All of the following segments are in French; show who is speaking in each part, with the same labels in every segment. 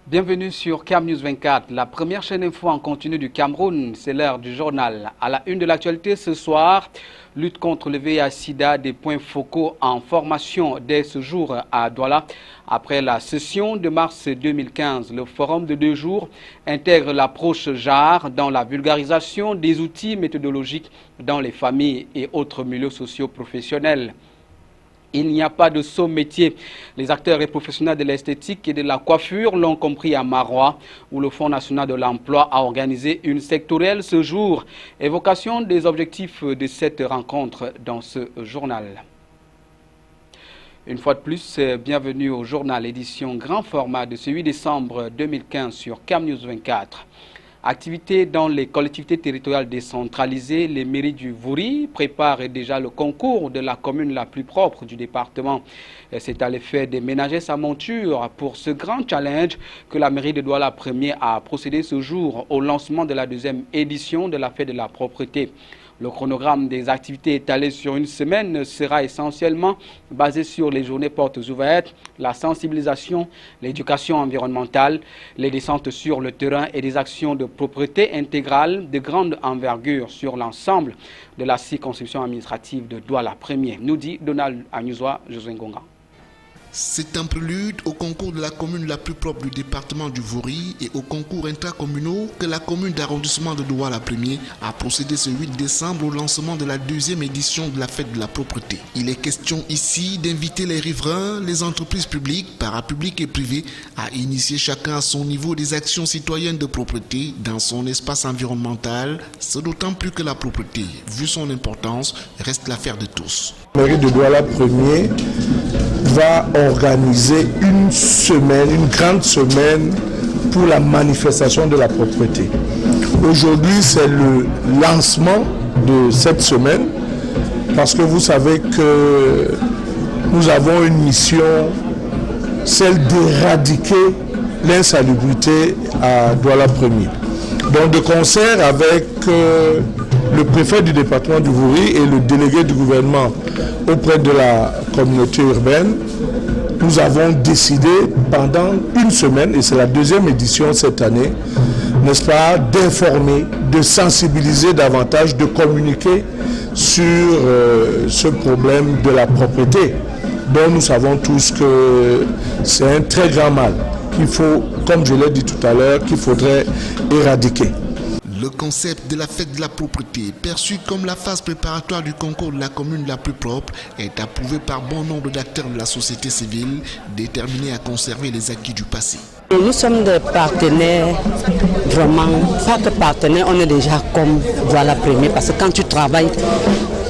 Speaker 1: Bienvenue sur Cam News 24, la première chaîne info en continu du Cameroun. C'est l'heure du journal. À la une de l'actualité ce soir, lutte contre le VIH-Sida, des points focaux en formation dès ce jour à Douala. Après la session de mars 2015, le forum de 2 jours intègre l'approche JAR dans la vulgarisation des outils méthodologiques dans les familles et autres milieux sociaux professionnels. Il n'y a pas de saut métier. Les acteurs et professionnels de l'esthétique et de la coiffure l'ont compris à Marois, où le Fonds national de l'emploi a organisé une sectorielle ce jour. Évocation des objectifs de cette rencontre dans ce journal. Une fois de plus, bienvenue au journal édition grand format de ce 8 décembre 2015 sur Cam News 24. Activité dans les collectivités territoriales décentralisées, les mairies du Vouri préparent déjà le concours de la commune la plus propre du département. C'est à l'effet de ménager sa monture pour ce grand challenge que la mairie de Douala 1er a procédé ce jour au lancement de la 2e édition de la fête de la propreté. Le chronogramme des activités étalé sur une semaine sera essentiellement basé sur les journées portes ouvertes, la sensibilisation, l'éducation environnementale, les descentes sur le terrain et des actions de propreté intégrale de grande envergure sur l'ensemble de la circonscription administrative de Douala 1er, nous dit Donald Agnusois Josué Ngonga.
Speaker 2: C'est un prélude au concours de la commune la plus propre du département du Vouri et au concours intracommunaux que la commune d'arrondissement de Douala 1er a procédé ce 8 décembre au lancement de la 2e édition de la fête de la propreté. Il est question ici d'inviter les riverains, les entreprises publiques, parapubliques et privées à initier chacun à son niveau des actions citoyennes de propreté dans son espace environnemental, ce d'autant plus que la propreté, vu son importance, reste l'affaire de tous.
Speaker 3: La mairie de Douala 1er va organiser une grande semaine pour la manifestation de la propreté. Aujourd'hui, c'est le lancement de cette semaine parce que vous savez que nous avons une mission, celle d'éradiquer l'insalubrité à Douala 1er. Donc de concert avec le préfet du département du Vouri et le délégué du gouvernement auprès de la communauté urbaine, nous avons décidé pendant une semaine, et c'est la 2e édition cette année, n'est-ce pas, d'informer, de sensibiliser davantage, de communiquer sur ce problème de la propreté, dont nous savons tous que c'est un très grand mal qu'il faut, comme je l'ai dit tout à l'heure, qu'il faudrait éradiquer.
Speaker 2: Le concept de la fête de la propreté, perçu comme la phase préparatoire du concours de la commune la plus propre, est approuvé par bon nombre d'acteurs de la société civile, déterminés à conserver les acquis du passé.
Speaker 4: Nous sommes des partenaires, vraiment, pas que partenaires, on est déjà comme Douala 1er, parce que quand tu travailles,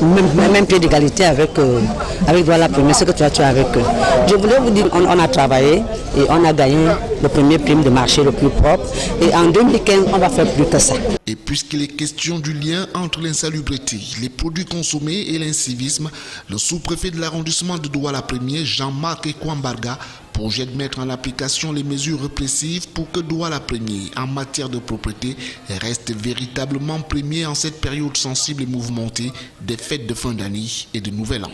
Speaker 4: même pied d'égalité avec Douala 1er, ce que tu as avec eux. Je voulais vous dire, on a travaillé et on a gagné le premier prime de marché le plus propre. Et en 2015, on va faire plus que ça.
Speaker 2: Et puisqu'il est question du lien entre l'insalubrité, les produits consommés et l'incivisme, le sous-préfet de l'arrondissement de Douala 1er, Jean-Marc Ekwambarga, projette de mettre en application les mesures répressives pour que Douala 1er, en matière de propreté, reste véritablement premier en cette période sensible et mouvementée des fêtes de fin d'année et de nouvel an.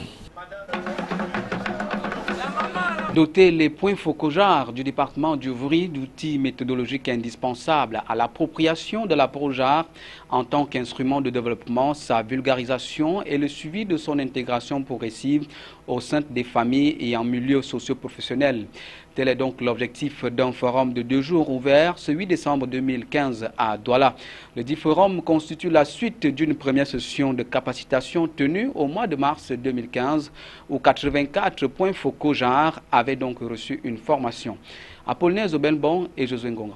Speaker 1: Doter les points focaux JAR du département du Vouri d'outils méthodologiques indispensables à l'appropriation de l'approche JAR en tant qu'instrument de développement, sa vulgarisation et le suivi de son intégration progressive au sein des familles et en milieu socio-professionnel. Tel est donc l'objectif d'un forum de 2 jours ouvert ce 8 décembre 2015 à Douala. Le dit forum constitue la suite d'une première session de capacitation tenue au mois de mars 2015 où 84 points focaux JAR avaient donc reçu une formation. Apollinaire Zobelbon et Josué Ngonga.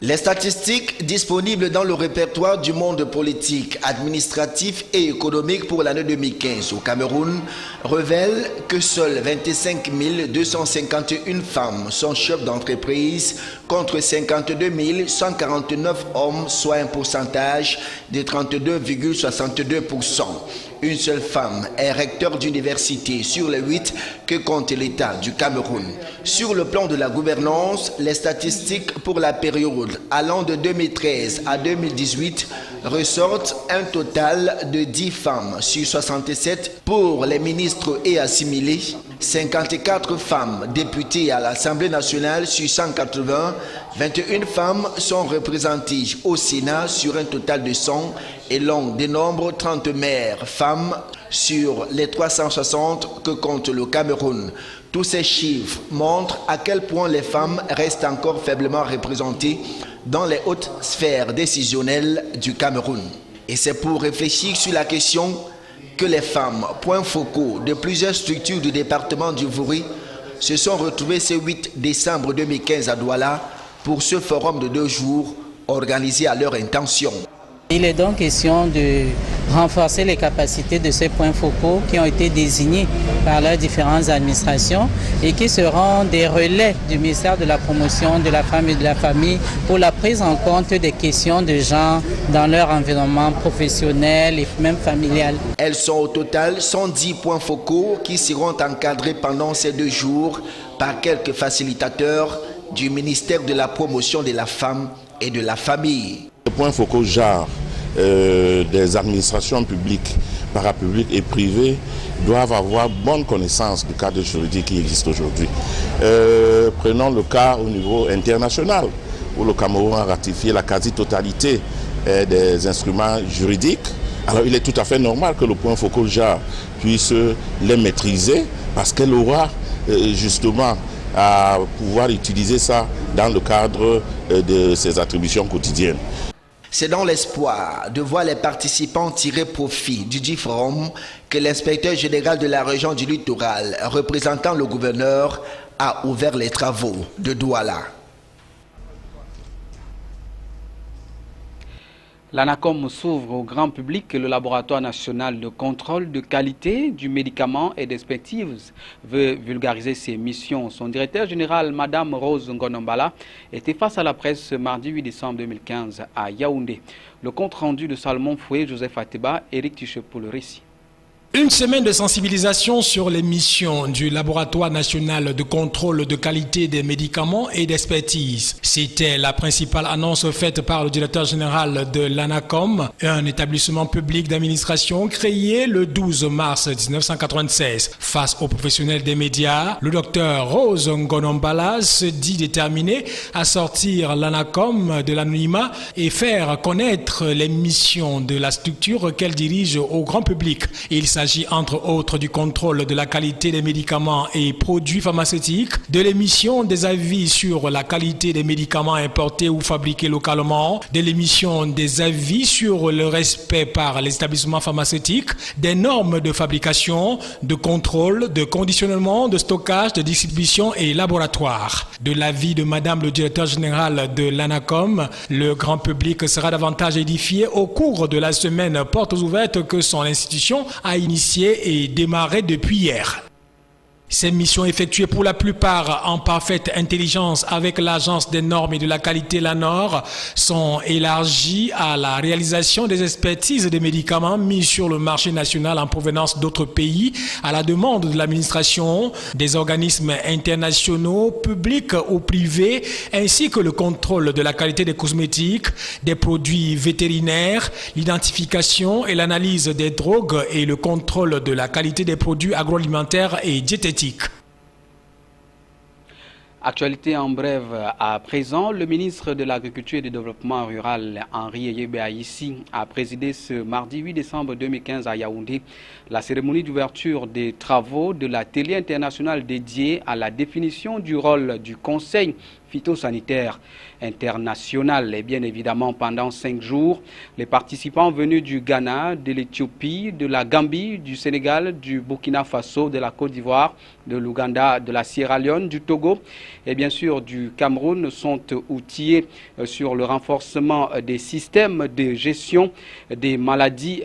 Speaker 5: Les statistiques disponibles dans le répertoire du monde politique, administratif et économique pour l'année 2015 au Cameroun révèlent que seules 25 251 femmes sont chefs d'entreprise contre 52 149 hommes, soit un pourcentage de 32,62%. Une seule femme est recteur d'université sur les 8 que compte l'État du Cameroun. Sur le plan de la gouvernance, les statistiques pour la période allant de 2013 à 2018 ressortent un total de 10 femmes sur 67 pour les ministres et assimilés, 54 femmes députées à l'Assemblée nationale sur 180, 21 femmes sont représentées au Sénat sur un total de 100 et l'on dénombre 30 maires femmes sur les 360 que compte le Cameroun. Tous ces chiffres montrent à quel point les femmes restent encore faiblement représentées dans les hautes sphères décisionnelles du Cameroun. Et c'est pour réfléchir sur la question que les femmes, points focaux de plusieurs structures du département du Vouri, se sont retrouvées ce 8 décembre 2015 à Douala pour ce forum de 2 jours organisé à leur intention.
Speaker 6: Il est donc question de renforcer les capacités de ces points focaux qui ont été désignés par leurs différentes administrations et qui seront des relais du ministère de la Promotion de la Femme et de la Famille pour la prise en compte des questions de genre dans leur environnement professionnel et même familial.
Speaker 5: Elles sont au total 110 points focaux qui seront encadrés pendant ces 2 jours par quelques facilitateurs du ministère de la Promotion de la Femme et de la Famille.
Speaker 7: Les points focaux genre des administrations publiques, parapubliques et privées doivent avoir bonne connaissance du cadre juridique qui existe aujourd'hui. Prenons le cas au niveau international, où le Cameroun a ratifié la quasi-totalité des instruments juridiques. Alors il est tout à fait normal que le point focal genre puisse les maîtriser parce qu'elle aura justement à pouvoir utiliser ça dans le cadre de ses attributions quotidiennes.
Speaker 5: C'est dans l'espoir de voir les participants tirer profit du dit forum que l'inspecteur général de la région du littoral, représentant le gouverneur, a ouvert les travaux de Douala.
Speaker 1: L'ANACOM s'ouvre au grand public. Le laboratoire national de contrôle de qualité du médicament et d'expertise veut vulgariser ses missions. Son directeur général, Mme Rose Ngonombala, était face à la presse ce mardi 8 décembre 2015 à Yaoundé. Le compte rendu de Salomon Foué, Joseph Ateba, Éric Tiché pour le récit.
Speaker 8: Une semaine de sensibilisation sur les missions du laboratoire national de contrôle de qualité des médicaments et d'expertise. C'était la principale annonce faite par le directeur général de l'ANACOM, un établissement public d'administration créé le 12 mars 1996. Face aux professionnels des médias, le docteur Rose Ngonombala se dit déterminé à sortir l'ANACOM de l'anonymat et faire connaître les missions de la structure qu'elle dirige au grand public. Il s'agit entre autres du contrôle de la qualité des médicaments et produits pharmaceutiques, de l'émission des avis sur la qualité des médicaments importés ou fabriqués localement, de l'émission des avis sur le respect par les établissements pharmaceutiques, des normes de fabrication, de contrôle, de conditionnement, de stockage, de distribution et laboratoire. De l'avis de Madame le directeur général de l'ANACOM, le grand public sera davantage édifié au cours de la semaine portes ouvertes que son institution a initié et démarré depuis hier. Ces missions effectuées pour la plupart en parfaite intelligence avec l'Agence des normes et de la qualité l'ANOR sont élargies à la réalisation des expertises des médicaments mis sur le marché national en provenance d'autres pays à la demande de l'administration, des organismes internationaux, publics ou privés, ainsi que le contrôle de la qualité des cosmétiques, des produits vétérinaires, l'identification et l'analyse des drogues et le contrôle de la qualité des produits agroalimentaires et diététiques.
Speaker 1: Actualité en bref à présent, le ministre de l'Agriculture et du Développement rural, Henri Eyebe Aïssi, a présidé ce mardi 8 décembre 2015 à Yaoundé la cérémonie d'ouverture des travaux de l'atelier international dédié à la définition du rôle du Conseil phytosanitaire international. Et bien évidemment, pendant 5 jours, les participants venus du Ghana, de l'Éthiopie, de la Gambie, du Sénégal, du Burkina Faso, de la Côte d'Ivoire, de l'Ouganda, de la Sierra Leone, du Togo et bien sûr du Cameroun sont outillés sur le renforcement des systèmes de gestion des maladies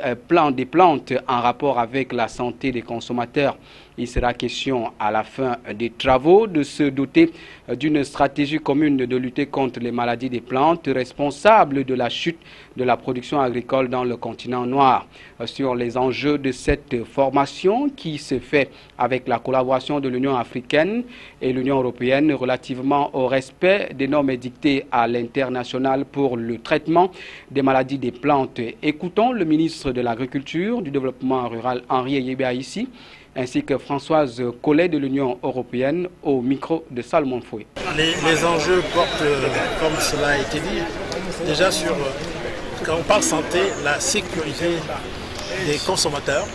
Speaker 1: des plantes en rapport avec la santé des consommateurs. Il sera question à la fin des travaux de se doter d'une stratégie commune de lutter contre les maladies des plantes responsables de la chute de la production agricole dans le continent noir. Sur les enjeux de cette formation qui se fait avec la collaboration de l'Union africaine et l'Union européenne relativement au respect des normes édictées à l'international pour le traitement des maladies des plantes. Écoutons le ministre de l'Agriculture, du Développement rural, Henri Eyebe Aïssi, ainsi que Françoise Collet de l'Union européenne au micro de Salomon Foué.
Speaker 9: Les enjeux portent, comme cela a été dit, déjà sur, quand on parle santé, la sécurité des consommateurs.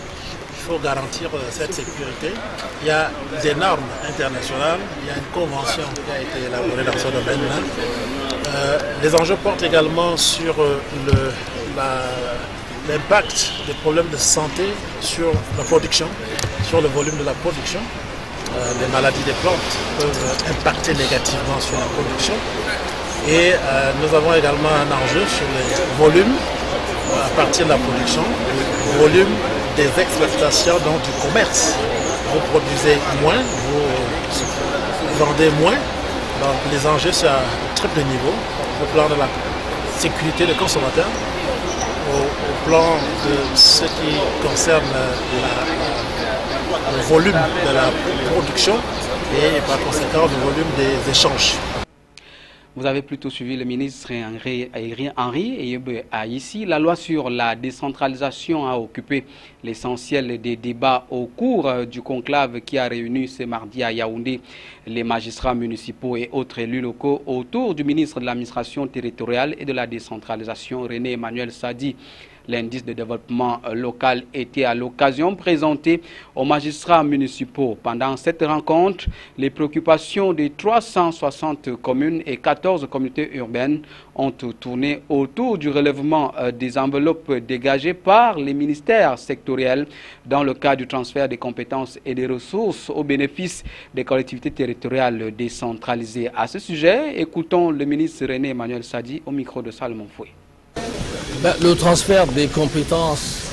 Speaker 9: Il faut garantir cette sécurité. Il y a des normes internationales, il y a une convention qui a été élaborée dans ce domaine-là. Les enjeux portent également sur l'impact des problèmes de santé sur la production, sur le volume de la production. Les maladies des plantes peuvent impacter négativement sur la production. Et nous avons également un enjeu sur les volumes à partir de la production, le volume des exploitations, donc du commerce. Vous produisez moins, vous vendez moins. Donc les enjeux sont à triple niveau, au plan de la sécurité des consommateurs, au plan de ce qui concerne le volume de la production et par conséquent le volume des échanges.
Speaker 1: Vous avez plutôt suivi le ministre Henri Eyebe ici. La loi sur la décentralisation a occupé l'essentiel des débats au cours du conclave qui a réuni ce mardi à Yaoundé les magistrats municipaux et autres élus locaux autour du ministre de l'administration territoriale et de la décentralisation René Emmanuel Sadi. L'indice de développement local était à l'occasion présenté aux magistrats municipaux. Pendant cette rencontre, les préoccupations des 360 communes et 14 communautés urbaines ont tourné autour du relèvement des enveloppes dégagées par les ministères sectoriels dans le cadre du transfert des compétences et des ressources au bénéfice des collectivités territoriales décentralisées. À ce sujet, écoutons le ministre René Emmanuel Sadi au micro de Salomon Foué.
Speaker 10: Le transfert des compétences,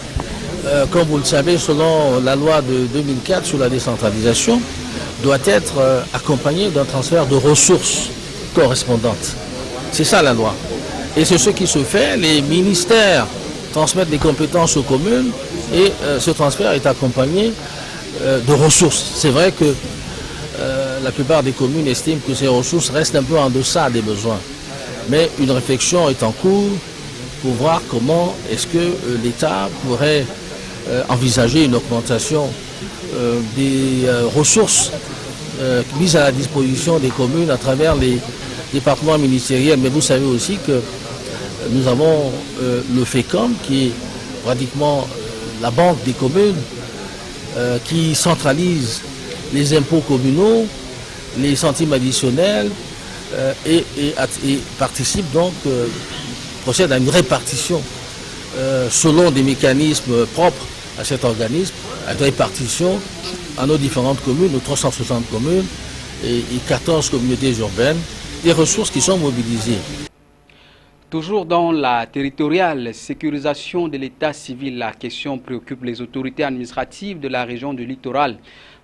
Speaker 10: comme vous le savez, selon la loi de 2004 sur la décentralisation, doit être accompagné d'un transfert de ressources correspondantes. C'est ça la loi. Et c'est ce qui se fait. Les ministères transmettent des compétences aux communes et ce transfert est accompagné de ressources. C'est vrai que la plupart des communes estiment que ces ressources restent un peu en deçà des besoins. Mais une réflexion est en cours pour voir comment est-ce que l'État pourrait envisager une augmentation des ressources mises à la disposition des communes à travers les départements ministériels. Mais vous savez aussi que nous avons le FECOM qui est pratiquement la banque des communes qui centralise les impôts communaux, les centimes additionnels et participe donc procède à une répartition selon des mécanismes propres à cet organisme, à une répartition à nos différentes communes, nos 360 communes et 14 communautés urbaines, des ressources qui sont mobilisées.
Speaker 1: Toujours dans la territoriale sécurisation de l'état civil, la question préoccupe les autorités administratives de la région du littoral.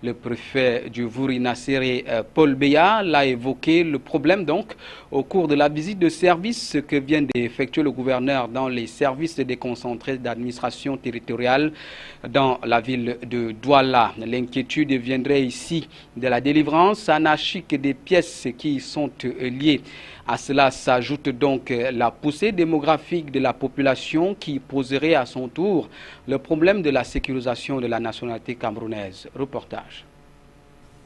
Speaker 1: Le préfet du Vouri Nasséré, Paul Beya, l'a évoqué le problème donc au cours de la visite de service que vient d'effectuer le gouverneur dans les services déconcentrés d'administration territoriale dans la ville de Douala. L'inquiétude viendrait ici de la délivrance anarchique des pièces qui sont liées. À cela s'ajoute donc la poussée démographique de la population qui poserait à son tour le problème de la sécurisation de la nationalité camerounaise. Reportage.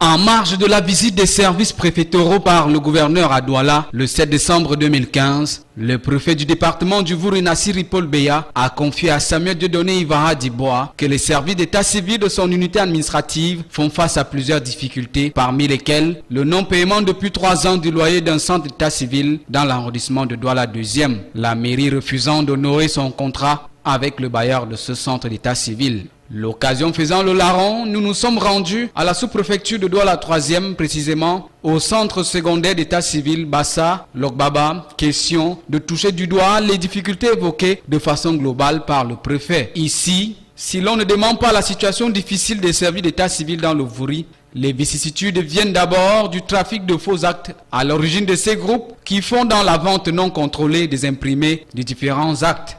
Speaker 1: En marge de la visite des services préfectoraux par le gouverneur à Douala le 7 décembre 2015, le préfet du département du Vouri Nassiri Paul Beya a confié à Samuel Dieudonné Ivara Dibois que les services d'état civil de son unité administrative font face à plusieurs difficultés, parmi lesquelles le non-paiement depuis 3 ans du loyer d'un centre d'état civil dans l'arrondissement de Douala 2e, la mairie refusant d'honorer son contrat avec le bailleur de ce centre d'état civil. L'occasion faisant le larron, nous nous sommes rendus à la sous-préfecture de Douala 3e, précisément au centre secondaire d'état civil Bassa, Logbaba, question de toucher du doigt les difficultés évoquées de façon globale par le préfet. Ici, si l'on ne demande pas la situation difficile des services d'état civil dans le Vouri, les vicissitudes viennent d'abord du trafic de faux actes à l'origine de ces groupes qui font dans la vente non contrôlée des imprimés de différents actes.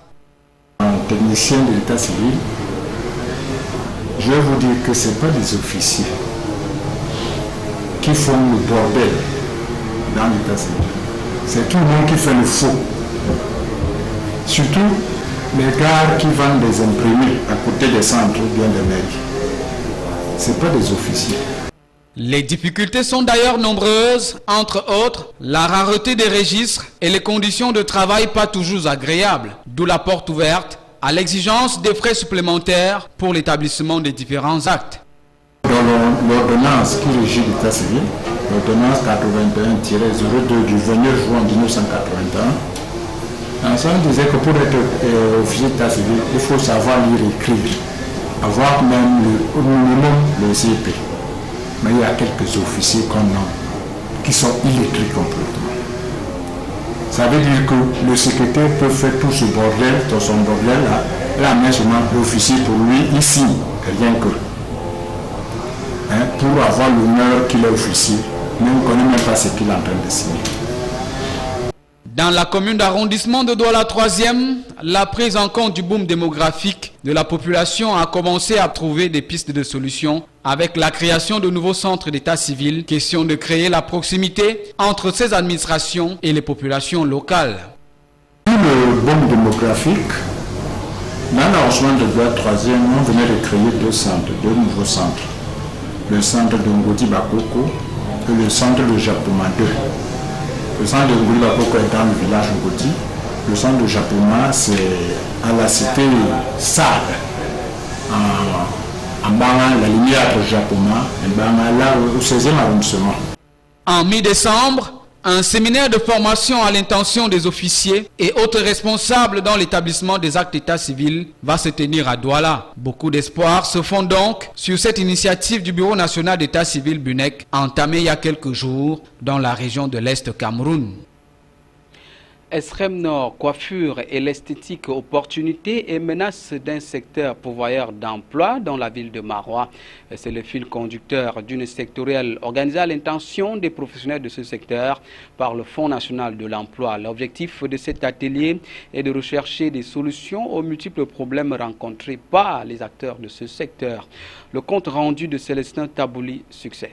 Speaker 11: Un technicien de l'état civil, je vais vous dire que ce n'est pas des officiers qui font le bordel dans l'état civil. C'est tout le monde qui fait le faux. Surtout les gars qui vendent des imprimés à côté des centres ou bien des mairies. ce n'est pas des officiers.
Speaker 1: Les difficultés sont d'ailleurs nombreuses, entre autres la rareté des registres et les conditions de travail pas toujours agréables, d'où la porte ouverte à l'exigence des frais supplémentaires pour l'établissement des différents actes.
Speaker 11: Dans l'ordonnance qui régit l'état civil, l'ordonnance 81-02 du 29 juin 1981, ça disait que pour être officier d'état civil, il faut savoir lire et écrire, avoir même au minimum le CP. Mais il y a quelques officiers qu'on a qui sont illettrés complètement. Ça veut dire que le secrétaire peut faire tout ce bordel, dans son bordel là, la main seulement l'officier pour lui, ici, rien que. Hein, pour avoir l'honneur qu'il est officier, mais on ne connaît même pas ce qu'il est en train de signer.
Speaker 1: Dans la commune d'arrondissement de Douala 3e, la prise en compte du boom démographique de la population a commencé à trouver des pistes de solutions avec la création de nouveaux centres d'état civil, question de créer la proximité entre ces administrations et les populations locales.
Speaker 11: Le boom démographique, dans l'arrondissement de Douala 3e, on venait de créer deux nouveaux centres. Le centre de Ngoti Bakoko et le centre de Japoma 2. Le centre de Ngoti Bakoko est dans le village Ngoti. Le centre de Japoma, c'est à la cité Sade, en Banga, la lumière de Japoma, là au 16e arrondissement.
Speaker 1: En mi-décembre, un séminaire de formation à l'intention des officiers et autres responsables dans l'établissement des actes d'état civil va se tenir à Douala. Beaucoup d'espoir se font donc sur cette initiative du Bureau national d'état civil BUNEC entamée il y a quelques jours dans la région de l'Est Cameroun. Extrême Nord, coiffure et l'esthétique, opportunités et menaces d'un secteur pourvoyeur d'emploi dans la ville de Maroua. C'est le fil conducteur d'une sectorielle organisée à l'intention des professionnels de ce secteur par le Fonds national de l'emploi. L'objectif de cet atelier est de rechercher des solutions aux multiples problèmes rencontrés par les acteurs de ce secteur. Le compte rendu de Célestin Tabouli, succès.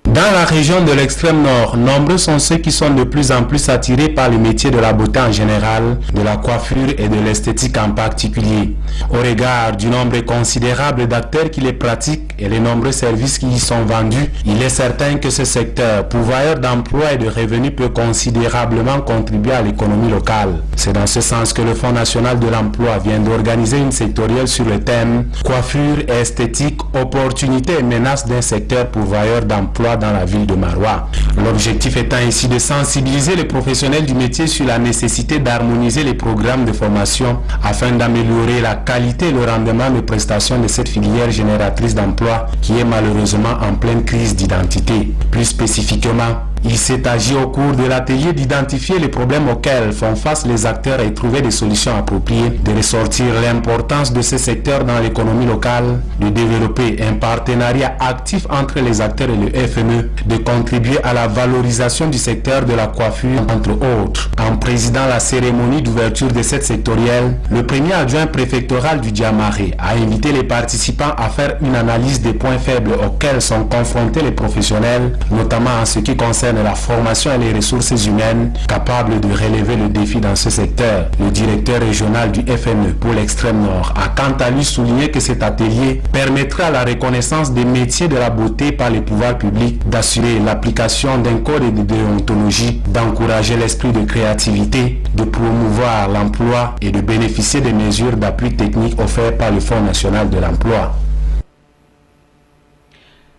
Speaker 12: Dans la région de l'extrême nord, nombreux sont ceux qui sont de plus en plus attirés par le métier de la beauté en général, de la coiffure et de l'esthétique en particulier. Au regard du nombre considérable d'acteurs qui les pratiquent et les nombreux services qui y sont vendus, il est certain que ce secteur, pourvoyeur d'emplois et de revenus, peut considérablement contribuer à l'économie locale. C'est dans ce sens que le Fonds national de l'emploi vient d'organiser une sectorielle sur le thème « Coiffure et esthétique, opportunités et menaces d'un secteur pourvoyeur d'emplois dans la ville de Maroua ». L'objectif étant ici de sensibiliser les professionnels du métier sur la nécessité d'harmoniser les programmes de formation afin d'améliorer la qualité et le rendement de prestations de cette filière génératrice d'emplois qui est malheureusement en pleine crise d'identité. Plus spécifiquement, il s'est agi au cours de l'atelier d'identifier les problèmes auxquels font face les acteurs et trouver des solutions appropriées, de ressortir l'importance de ce secteur dans l'économie locale, de développer un partenariat actif entre les acteurs et le FNE, de contribuer à la valorisation du secteur de la coiffure, entre autres. En présidant la cérémonie d'ouverture de cette sectorielle, le premier adjoint préfectoral du Diamaré a invité les participants à faire une analyse des points faibles auxquels sont confrontés les professionnels, notamment en ce qui concerne la formation et les ressources humaines capables de relever le défi dans ce secteur. Le directeur régional du FNE pour l'extrême nord a quant à lui souligné que cet atelier permettra la reconnaissance des métiers de la beauté par les pouvoirs publics, d'assurer l'application d'un code de déontologie, d'encourager l'esprit de créativité, de promouvoir l'emploi et de bénéficier des mesures d'appui technique offertes par le Fonds national de l'emploi.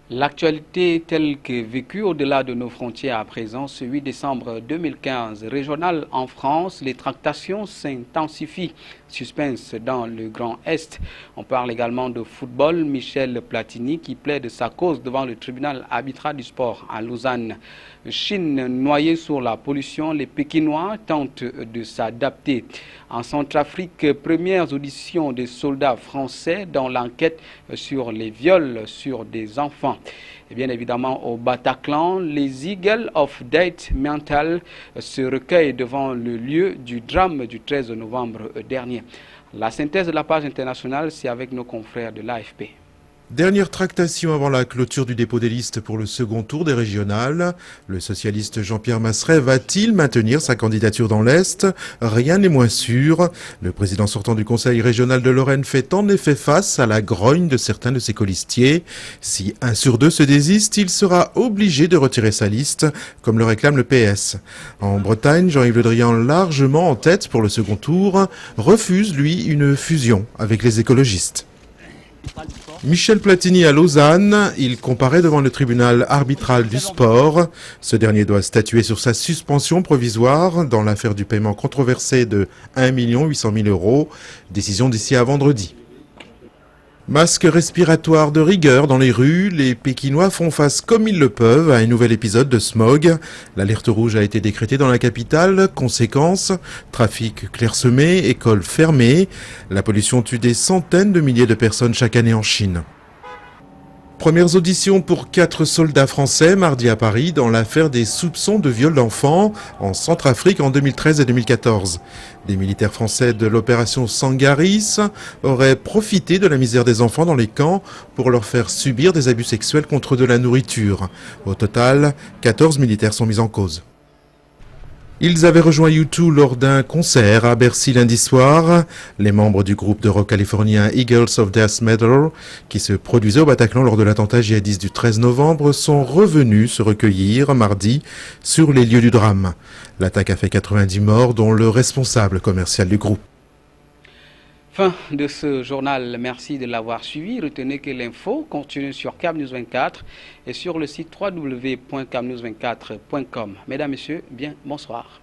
Speaker 1: L'actualité telle que vécue au-delà de nos frontières à présent, ce 8 décembre 2015, régional en France, les tractations s'intensifient. Suspense dans le Grand Est. On parle également de football. Michel Platini qui plaide sa cause devant le tribunal arbitral du sport à Lausanne. Chine noyée sur la pollution, les Pékinois tentent de s'adapter. En Centrafrique, premières auditions des soldats français dans l'enquête sur les viols sur des enfants. Et bien évidemment, au Bataclan, les Eagles of Death Mental se recueillent devant le lieu du drame du 13 novembre dernier. La synthèse de la page internationale, c'est avec nos confrères de l'AFP.
Speaker 13: Dernière tractation avant la clôture du dépôt des listes pour le second tour des régionales. Le socialiste Jean-Pierre Masseret va-t-il maintenir sa candidature dans l'Est? Rien n'est moins sûr. Le président sortant du Conseil régional de Lorraine fait en effet face à la grogne de certains de ses colistiers. Si 1 sur 2 se désiste, il sera obligé de retirer sa liste, comme le réclame le PS. En Bretagne, Jean-Yves Le Drian, largement en tête pour le second tour, refuse, lui, une fusion avec les écologistes. Michel Platini à Lausanne, il comparaît devant le tribunal arbitral du sport. Ce dernier doit statuer sur sa suspension provisoire dans l'affaire du paiement controversé de 1 800 000 €. Décision d'ici à vendredi. Masque respiratoire de rigueur dans les rues, les Pékinois font face comme ils le peuvent à un nouvel épisode de smog. L'alerte rouge a été décrétée dans la capitale. Conséquence, trafic clairsemé, écoles fermées. La pollution tue des centaines de milliers de personnes chaque année en Chine. Premières auditions pour 4 soldats français mardi à Paris dans l'affaire des soupçons de viol d'enfants en Centrafrique en 2013 et 2014. Des militaires français de l'opération Sangaris auraient profité de la misère des enfants dans les camps pour leur faire subir des abus sexuels contre de la nourriture. Au total, 14 militaires sont mis en cause. Ils avaient rejoint U2 lors d'un concert à Bercy lundi soir. Les membres du groupe de rock californien Eagles of Death Metal, qui se produisait au Bataclan lors de l'attentat djihadiste du 13 novembre, sont revenus se recueillir mardi sur les lieux du drame. L'attaque a fait 90 morts, dont le responsable commercial du groupe.
Speaker 1: Fin de ce journal, merci de l'avoir suivi. Retenez que l'info continue sur CAMnews 24 et sur le site www.camnews24.com. Mesdames, Messieurs, bien, bonsoir.